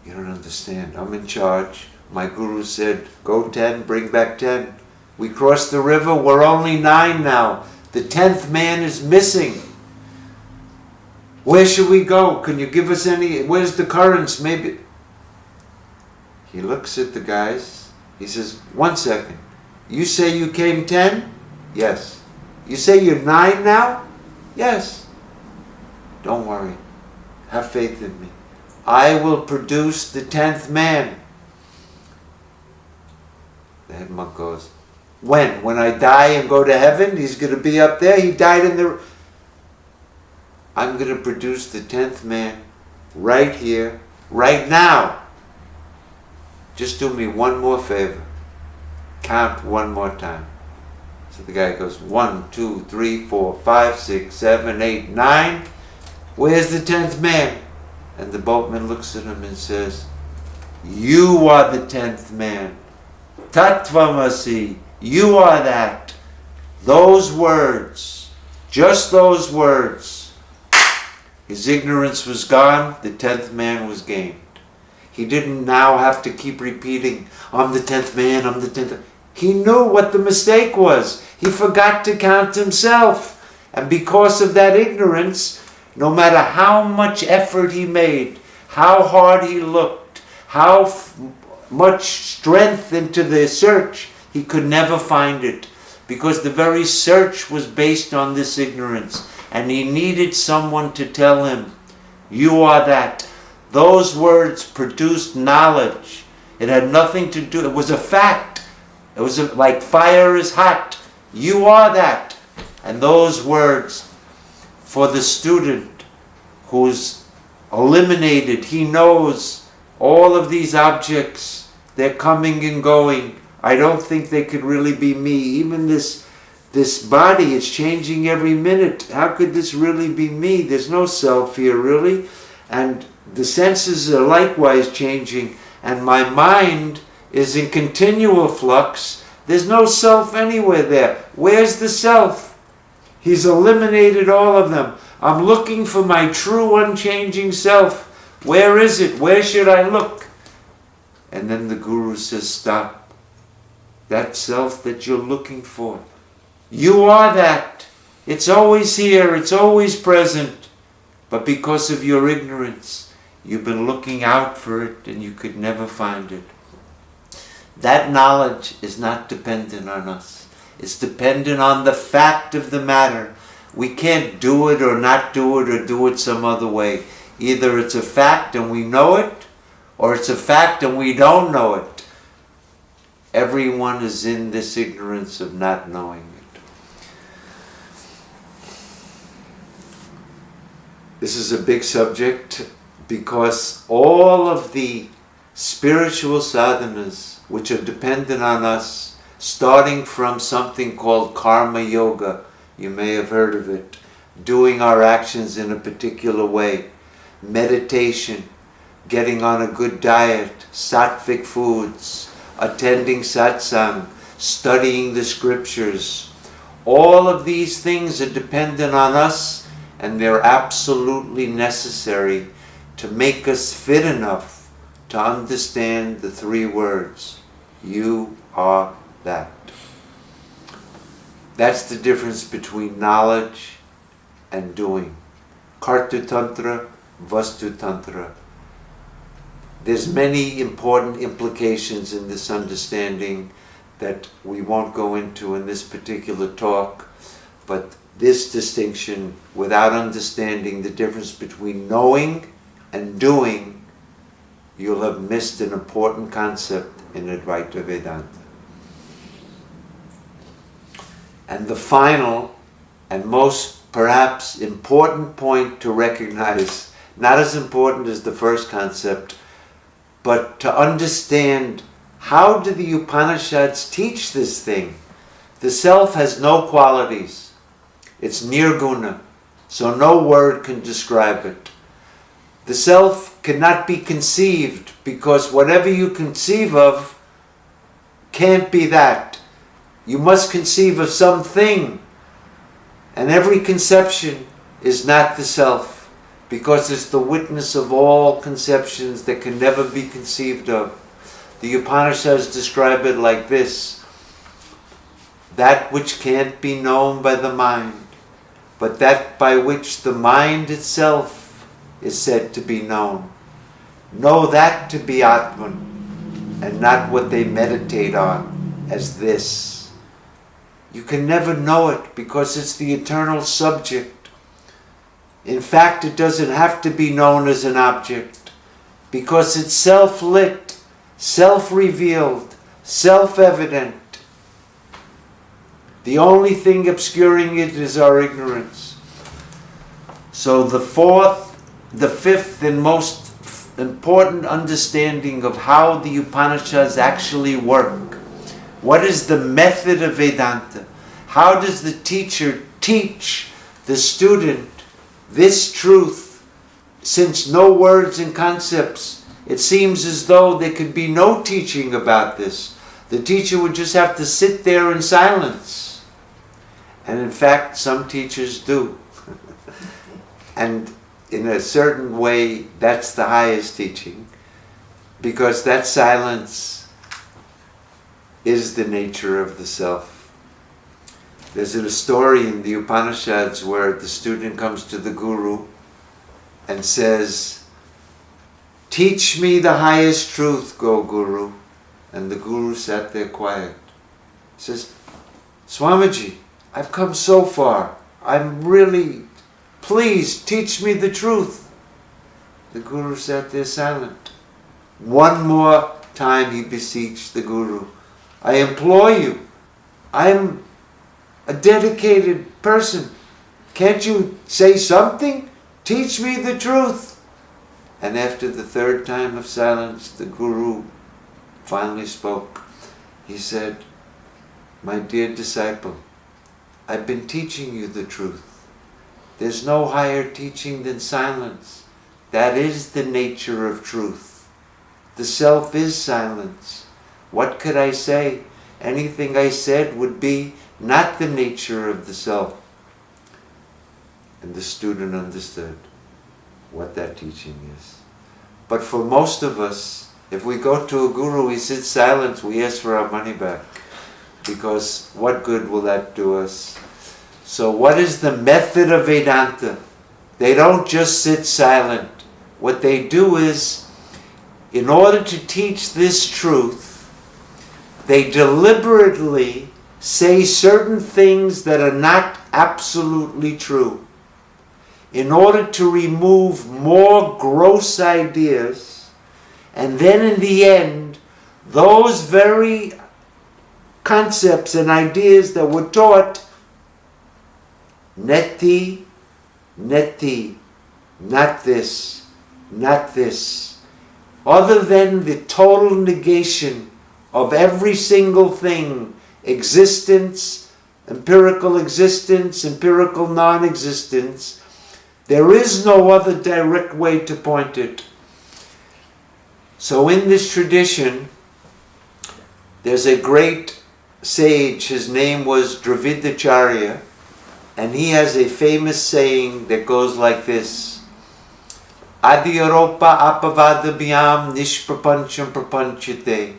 You don't understand. I'm in charge. My guru said, go 10, bring back 10. We crossed the river. We're only 9 now. The 10th man is missing. Where should we go? Can you give us any? Where's the currents? Maybe. He looks at the guys. He says, 1 second. You say you came 10? Yes. You say you're 9 now? Yes. Don't worry. Have faith in me. I will produce the 10th man. The head monk goes, when? When I die and go to heaven? He's going to be up there? He died in the... I'm going to produce the 10th man right here, right now. Just do me one more favor. Count one more time. So the guy goes, 1, 2, 3, 4, 5, 6, 7, 8, 9. Where's the 10th man? And the boatman looks at him and says, you are the 10th man. Tattvamasi. You are that. Those words, just those words. His ignorance was gone. The 10th man was gained. He didn't now have to keep repeating, I'm the 10th man, I'm the 10th. He knew what the mistake was. He forgot to count himself. And because of that ignorance, no matter how much effort he made, how hard he looked, how much strength into the search, he could never find it. Because the very search was based on this ignorance. And he needed someone to tell him, you are that. Those words produced knowledge. It had nothing to do, it was a fact. It was like fire is hot. You are that. And those words for the student who's eliminated, he knows all of these objects, they're coming and going. I don't think they could really be me. Even this body is changing every minute. How could this really be me? There's no self here, really. And the senses are likewise changing. And my mind is in continual flux. There's no self anywhere there. Where's the self? He's eliminated all of them. I'm looking for my true unchanging self. Where is it? Where should I look? And then the Guru says, stop. That self that you're looking for. You are that. It's always here. It's always present. But because of your ignorance, you've been looking out for it and you could never find it. That knowledge is not dependent on us. It's dependent on the fact of the matter. We can't do it or not do it or do it some other way. Either it's a fact and we know it, or it's a fact and we don't know it. Everyone is in this ignorance of not knowing it. This is a big subject because all of the spiritual sadhanas which are dependent on us, starting from something called karma yoga, you may have heard of it, doing our actions in a particular way, meditation, getting on a good diet, sattvic foods, attending satsang, studying the scriptures. All of these things are dependent on us, and they're absolutely necessary to make us fit enough to understand the three words. You are that. That's the difference between knowledge and doing. Kartu Tantra, Vastu Tantra. There's many important implications in this understanding that we won't go into in this particular talk, but this distinction, without understanding the difference between knowing and doing, you'll have missed an important concept in Advaita Vedanta. And the final and most perhaps important point to recognize, not as important as the first concept, but to understand, how do the Upanishads teach this thing? The self has no qualities. It's nirguna, so no word can describe it. The self cannot be conceived because whatever you conceive of can't be that. You must conceive of something, and every conception is not the self, because it's the witness of all conceptions that can never be conceived of. The Upanishads describe it like this: that which can't be known by the mind, but that by which the mind itself is said to be known. Know that to be Atman, and not what they meditate on as this. You can never know it because it's the eternal subject. In fact, it doesn't have to be known as an object because it's self-lit, self-revealed, self-evident. The only thing obscuring it is our ignorance. So the fifth and most important understanding of how the Upanishads actually work. What is the method of Vedanta? How does the teacher teach the student this truth? Since no words and concepts, it seems as though there could be no teaching about this. The teacher would just have to sit there in silence. And in fact, some teachers do. And in a certain way, that's the highest teaching. because that silence is the nature of the self. There's a story in the Upanishads where the student comes to the guru and says, "Teach me the highest truth, go Guru." And the guru sat there quiet. He says, "Swamiji, I've come so far. I'm really, please teach me the truth." The guru sat there silent. One more time he beseeched the guru, "I implore you, I'm a dedicated person. Can't you say something? Teach me the truth." And after the third time of silence, the guru finally spoke. He said, "My dear disciple, I've been teaching you the truth. There's no higher teaching than silence. That is the nature of truth. The self is silence. What could I say? Anything I said would be not the nature of the self." And the student understood what that teaching is. But for most of us, if we go to a guru, he sits silent, we ask for our money back. Because what good will that do us? So what is the method of Vedanta? They don't just sit silent. What they do is, in order to teach this truth, they deliberately say certain things that are not absolutely true, in order to remove more gross ideas, and then in the end, those very concepts and ideas that were taught, neti, neti, not this, not this, other than the total negation of every single thing, existence, empirical non-existence, there is no other direct way to point it. So in this tradition, there's a great sage, his name was Dravidacharya, and he has a famous saying that goes like this: Adiyaropa apavadabhyam nishprapancham prapanchite.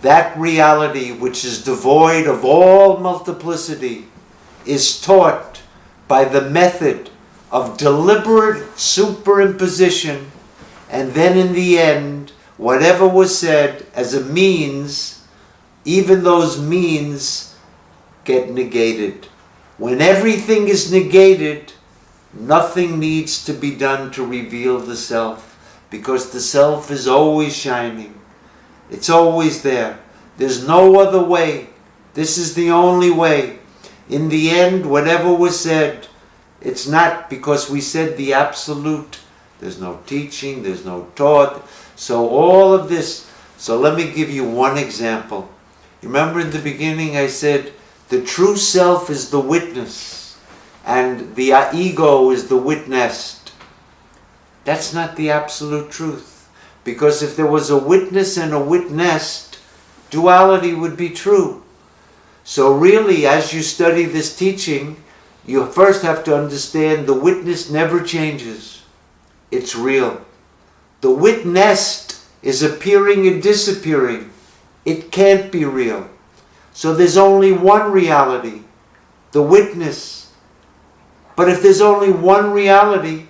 That reality which is devoid of all multiplicity is taught by the method of deliberate superimposition, and then in the end, whatever was said as a means, even those means get negated. When everything is negated, nothing needs to be done to reveal the self, because the self is always shining. It's always there. There's no other way. This is the only way. In the end, whatever was said, it's not because we said the absolute. There's no teaching, there's no taught. So all of this, so let me give you one example. Remember in the beginning I said the true self is the witness and the ego is the witnessed. That's not the absolute truth. Because if there was a witness and a witnessed, duality would be true. So really, as you study this teaching, you first have to understand the witness never changes. It's real. The witnessed is appearing and disappearing. It can't be real. So there's only one reality, the witness. But if there's only one reality,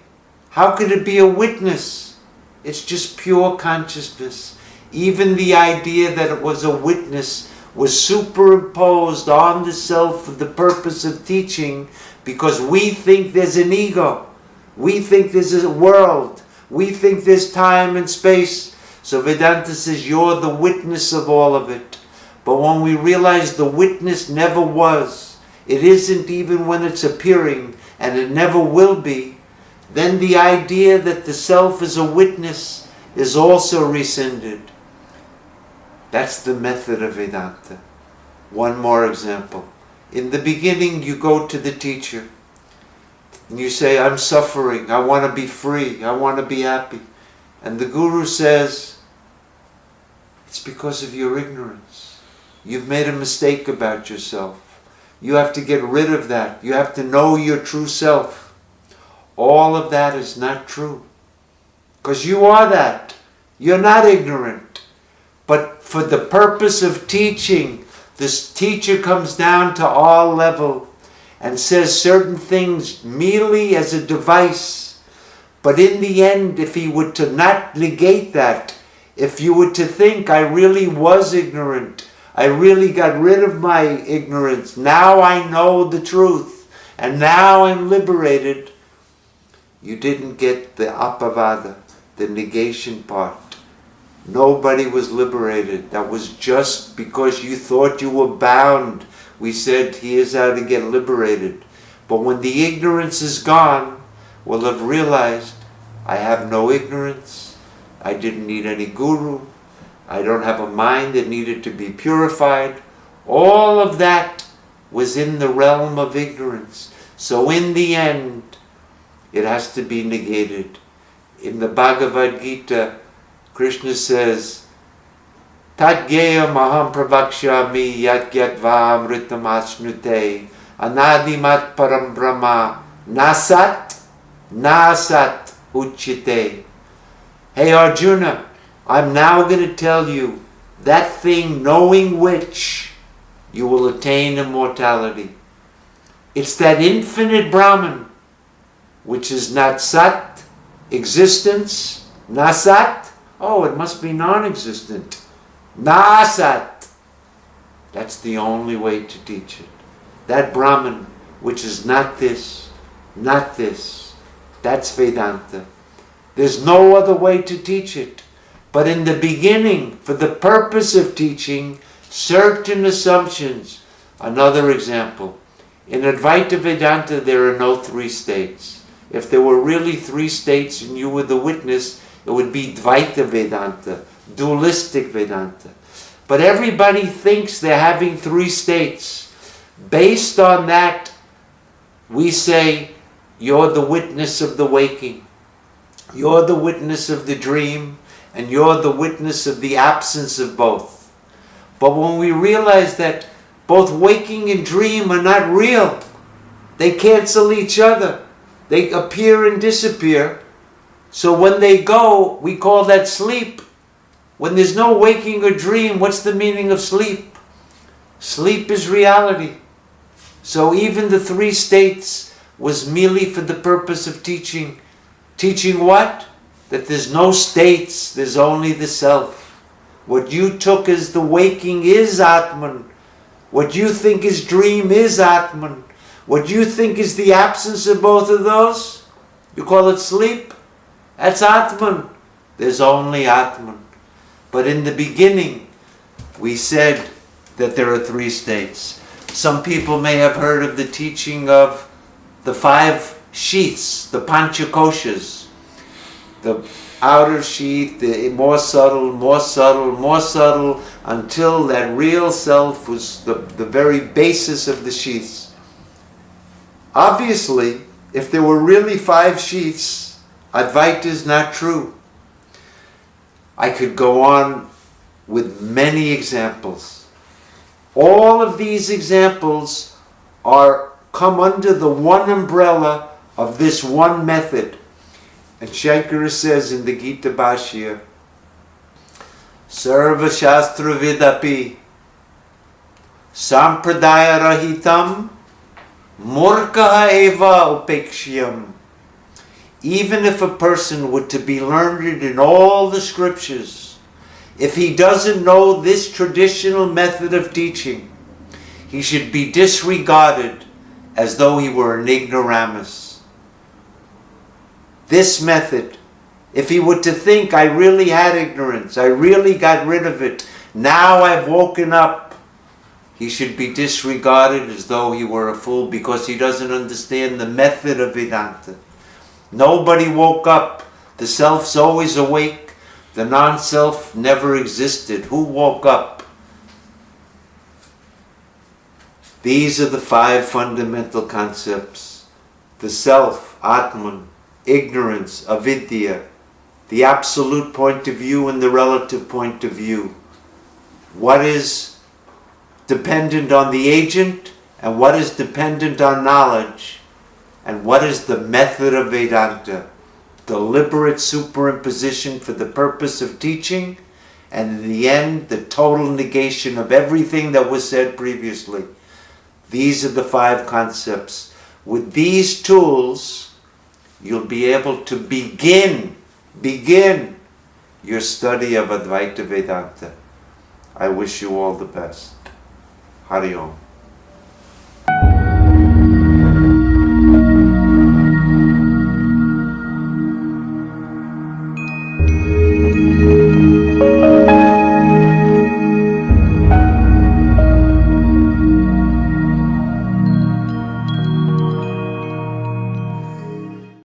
how could it be a witness? It's just pure consciousness. Even the idea that it was a witness was superimposed on the self for the purpose of teaching, because we think there's an ego. We think there's a world. We think there's time and space. So Vedanta says you're the witness of all of it. But when we realize the witness never was, it isn't even when it's appearing, and it never will be, then the idea that the self is a witness is also rescinded. That's the method of Vedanta. One more example. In the beginning, you go to the teacher and you say, I'm suffering, I want to be free, I want to be happy. And the guru says, it's because of your ignorance. You've made a mistake about yourself. You have to get rid of that. You have to know your true self. All of that is not true. Because you are that. You're not ignorant. But for the purpose of teaching, this teacher comes down to our level and says certain things merely as a device. But in the end, if he were to not negate that, if you were to think, I really was ignorant, I really got rid of my ignorance, now I know the truth, and now I'm liberated, you didn't get the apavada, the negation part. Nobody was liberated. That was just because you thought you were bound. We said, here's how to get liberated. But when the ignorance is gone, we'll have realized, I have no ignorance. I didn't need any guru. I don't have a mind that needed to be purified. All of that was in the realm of ignorance. So in the end, it has to be negated. In the Bhagavad Gita, Krishna says, Tadgeya maham pravakshami yat yatva amritam asnute anadimat param brahma nasat uchite. Hey Arjuna, I'm now going to tell you that thing knowing which you will attain immortality. It's that infinite Brahman, which is not sat, existence, nasat. Oh, it must be non-existent. Nasat. That's the only way to teach it. That Brahman, which is not this, that's Vedanta. There's no other way to teach it. But in the beginning, for the purpose of teaching, certain assumptions. Another example. In Advaita Vedanta, there are no three states. If there were really three states and you were the witness, it would be Dvaita Vedanta, dualistic Vedanta. But everybody thinks they're having three states. Based on that, we say, you're the witness of the waking. You're the witness of the dream, and you're the witness of the absence of both. But when we realize that both waking and dream are not real, they cancel each other. They appear and disappear. So when they go, we call that sleep. When there's no waking or dream, what's the meaning of sleep? Sleep is reality. So even the three states was merely for the purpose of teaching. Teaching what? That there's no states, there's only the self. What you took as the waking is Atman. What you think is dream is Atman. What you think is the absence of both of those, you call it sleep. That's Atman. There's only Atman. But in the beginning, we said that there are three states. Some people may have heard of the teaching of the 5 sheaths, the panchakoshas. The outer sheath, the more subtle, until that real self was the very basis of the sheaths. Obviously, if there were really 5 sheaths, Advaita is not true. I could go on with many examples. All of these examples come under the one umbrella of this one method. And Shankara says in the Gita Bhashya, Sarva Shastra Vidapi Sampradaya Rahitam Murkaha Eva Upekshyam. Even if a person were to be learned in all the scriptures, if he doesn't know this traditional method of teaching, he should be disregarded as though he were an ignoramus. This method, if he were to think, I really had ignorance, I really got rid of it, now I've woken up, he should be disregarded as though he were a fool because he doesn't understand the method of Vedanta. Nobody woke up. The self's always awake. The non-self never existed. Who woke up? These are the 5 fundamental concepts. The self, Atman, ignorance, avidya, the absolute point of view and the relative point of view. What is dependent on the agent and what is dependent on knowledge. And what is the method of Vedanta? deliberate superimposition for the purpose of teaching, and in the end, the total negation of everything that was said previously. These are the 5 concepts. With these tools, you'll be able to begin your study of Advaita Vedanta. I wish you all the best. Hari Om.